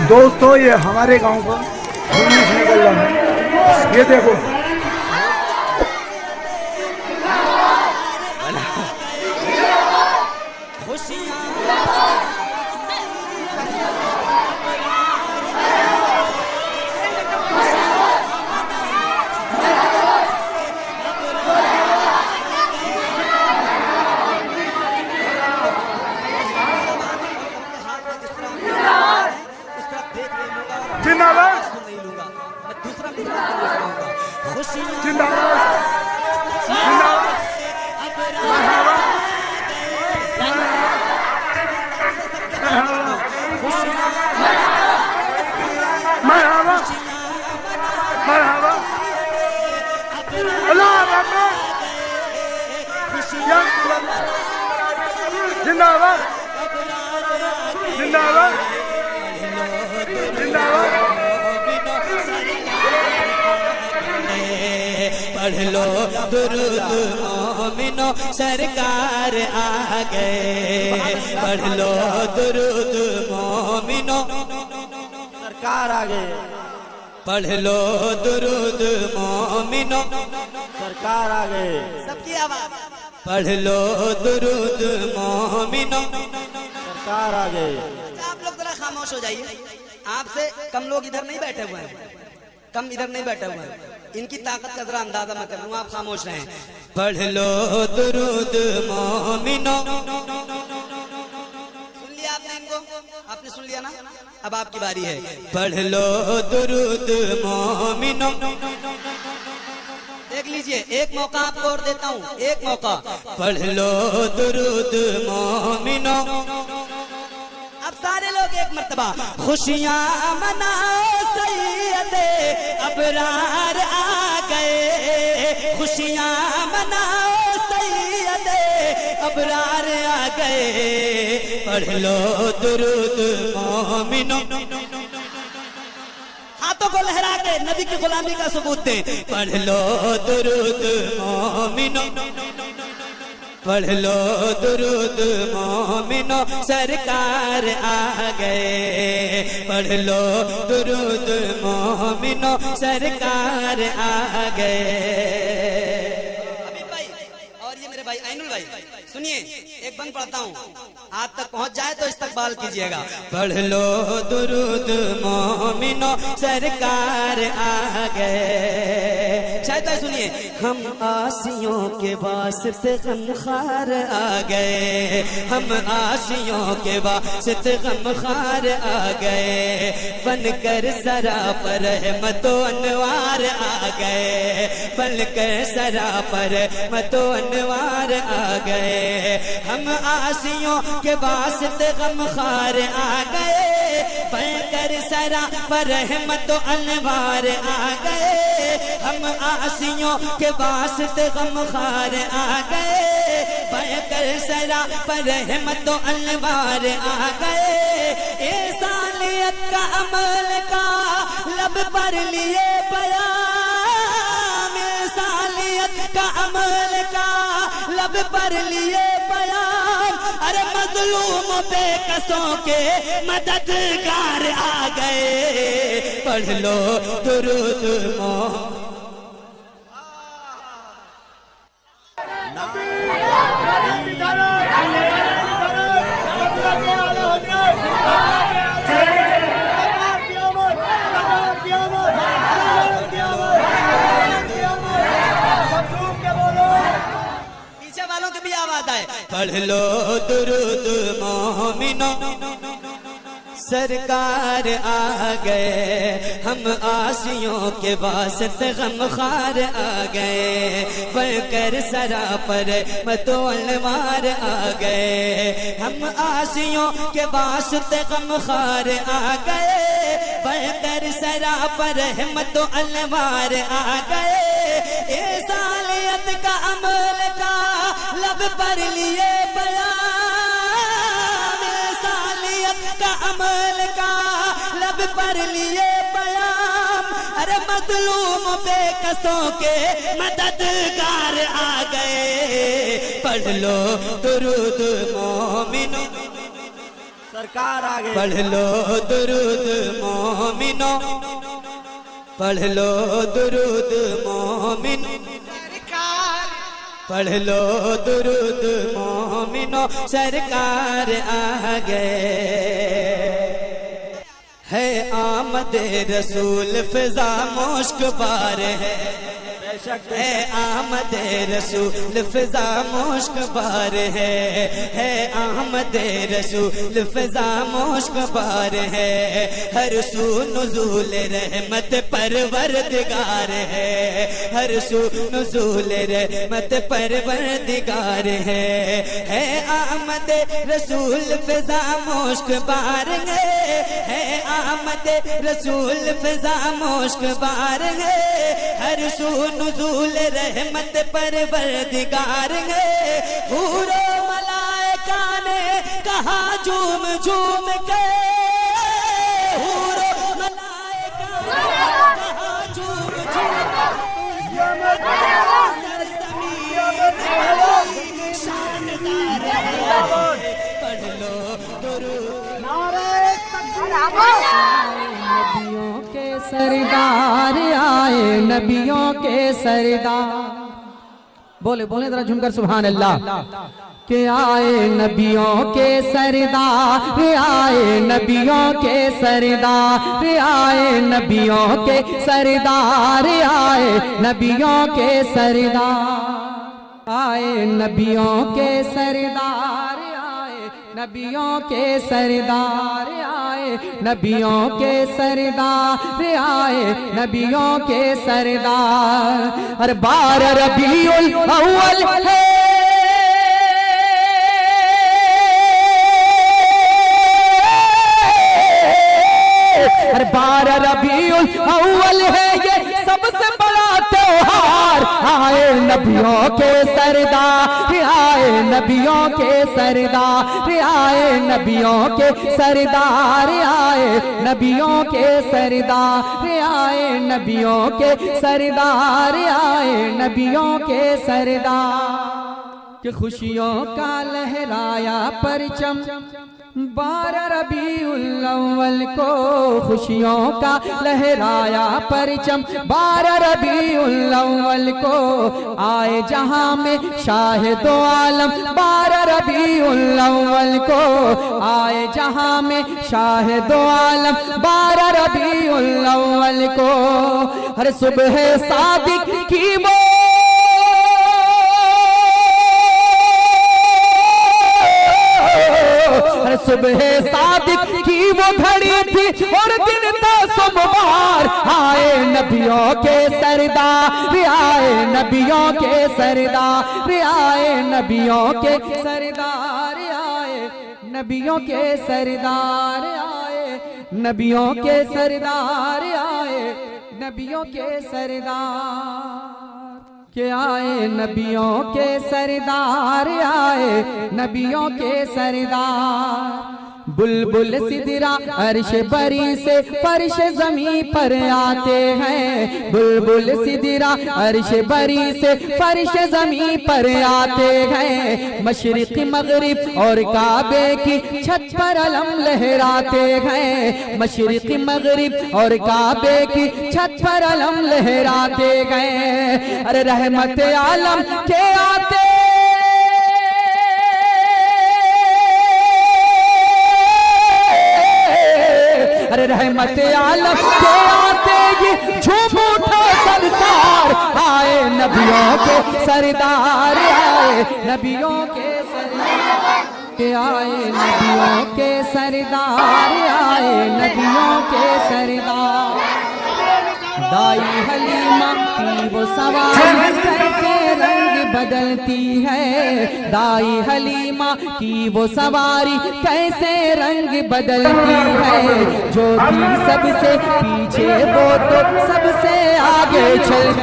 दोस्तों ये हमारे गांव का जुलूस निकल रहा है, ये देखो। जिंदाबाद जिंदाबाद मरहबा मरहबा अल्लाह अकबर जिंदाबाद जिंदाबाद जिंदाबाद। पढ़ लो दुरूद मोमिनो सरकार आ गए, पढ़ लो दुरूद मोमिनो सरकार आ गए, पढ़ लो दुरूद मोमिनो सरकार आ गए। सबकी आवाज, पढ़ लो दुरूद मोमिनो सरकार आ गए। आप लोग जरा खामोश हो जाइए, आपसे कम लोग इधर नहीं बैठे हुए हैं, कम इधर नहीं बैठे हुए हैं, इनकी ताकत का जरा अंदाजा मैं कर लूँ, आप खामोश रहें। पढ़ लो दुरूद मोमिनो, सुन लिया आपने इनको, आपने सुन लिया ना, अब आपकी बारी है। पढ़ लो दुरूद मोमिनो, देख लीजिए एक मौका आपको और देता हूँ, एक मौका। पढ़ लो दुरूद मोमिनो, अब सारे लोग एक मर्तबा। खुशियाँ मनाओ सैयदे अबरार आ गए, खुशियाँ मनाओ सैयदे अबरार आ गए, पढ़ लो दुरूद मोमिनो। हाथों को लहरा के नबी की गुलामी का सबूत दें। पढ़ लो दुरूद मोमिनो, पढ़ लो दुरूद मोमिनो सरकार आ गए, पढ़ लो दुरूद मोमिनो सरकार आ गए। अभी भाई और ये मेरे भाई ऐनुल भाई सुनिए, एक बंद पढ़ता हूँ, आप तक पहुँच जाए तो इस्तकबाल कीजिएगा। पढ़ लो दुरूद मोमिनो सरकार आ गए। शायद सुनिए, हम आसियों के वास्ते गमखार आ गए, हम आसियों के वास्ते गमखार आ गए, बनकर सरापर रहमतो अनवार आ गए, बनकर सरापर रहमतो अनवार आ गए, हम आसियों के वास्ते गमखार आ गए, बनकर सरापर रहमतो अनवार आ गए, हम आसियों के वास्ते गमखार आ गए, बनकर सरापर रहमतो अनवार आ गए। इंसानियत का अमल का लब पर लिए बयान, इंसानियत का अमल का लब पर लिए बयान, अरे मजलूम बेकसों के मददगार आ गए, पढ़ लो दुरूद मोमिनो। पीछे वालों की भी आवाज आए। पढ़ लो दुरूद मोमिनो सरकार आ गए, हम आसियों के वास्ते गमखार आ गए, बनकर सरापर रहमतो अनवार आ गए, हम आसियों के वास्ते गमखार आ गए, बनकर सरापर रहमतो अनवार आ गए। इंसानियत का अमल का लब पर लिए बयान, इंसानियत का अमल का लब पर लिए बयान, अरे मजलूम बेकसों के मददगार आ गए, पढ़ लो दुरूद मोमिनो सरकार आ गए। पढ़ लो दुरूद मोमिनो, पढ़ लो दुरूद मोमिन, पढ़ लो दुरूद मोमिनो, सरकार आ गए। है आमद रसूल फिजा मुश्क बार है आमद रसूल फिजा मुश्क बार है आमद रसूल फिजा मुश्क बार है। हर सू नुज़ूल रहमत परवरदिगार है, हर सू नुज़ूल रहमत परवरदिगार है आमद रसूल फिजा मुश्क बार है आमद रसूल फिजा मुश्क बार है। हर सू नुज़ूल रहमत परवरदिगार है। हूरो मलाइका ने कहा झूम झूम के, हूरो मलाइका ने कहा झूम झूम के, शानदार है। पढ़ लो दुरूद नबियों के सरदार आए, नबियों के सरदार। बोले बोले जरा झुमकर सुभान अल्लाह। के आए नबियों के सरदार आए, नबियों के सरदार आए, नबियों के सरदार आए, नबियों के सरदार आए, नबियों के सरदार आए, नबियों के सरदार आए, नबियों के सरदार आए, नबियों के सरदार। हर 12 रबीउल अव्वल है, हर 12 रबीउल अव्वल है ये सबसे बड़ा त्योहार। आए नबियों के सरदार आए, नबियों के सरदार आए, नबियों के सरदार आए, नबियों के सरदार आए, नबियों के सरदार आए, नबियों के सरदार। कि खुशियों का लहराया परचम 12 रबीउल अव्वल को, खुशियों का लहराया परचम 12 रबीउल अव्वल को। आए जहां में शाहिद आलम 12 रबीउल अव्वल को, आए जहां में शाहिद आलम 12 रबीउल अव्वल को। हर सुबह सादिक की वो सुबह सादिक की वो घड़ी थी और दिन था सोमवार। आए नबियों के सरदार आए, नबियों के सरदार आए, नबियों के सरदार आए, नबियों के सरदार आए, नबियों के सरदार आए, नबियों के सरदार। के आए नबियों के सरदार आए, नबियों के सरदार। बुलबुल सिदरा अर्श बरी से फर्श ज़मीं पर आते हैं, बुलबुल सिदरा अर्श बरी से फर्श ज़मीं पर आते हैं। मशरिक़ मग़रिब और काबे की छत पर अलम लहराते हैं, मशरिक़ मग़रिब और काबे की छत पर अलम लहराते हैं। अरे रहमत आलम के आते रहमत आलम के आते ये झूम उठा संसार। आए नबियों के सरदार आए, नबियों के सरदार के आए, नबियों के सरदार आए, नबियों के सरदार। दाई हलीमा की वो सवारी कैसे रंग बदलती है, दाई हलीमा की वो सवारी कैसे रंग बदलती है। जो थी सबसे पीछे वो तो सबसे आगे चलती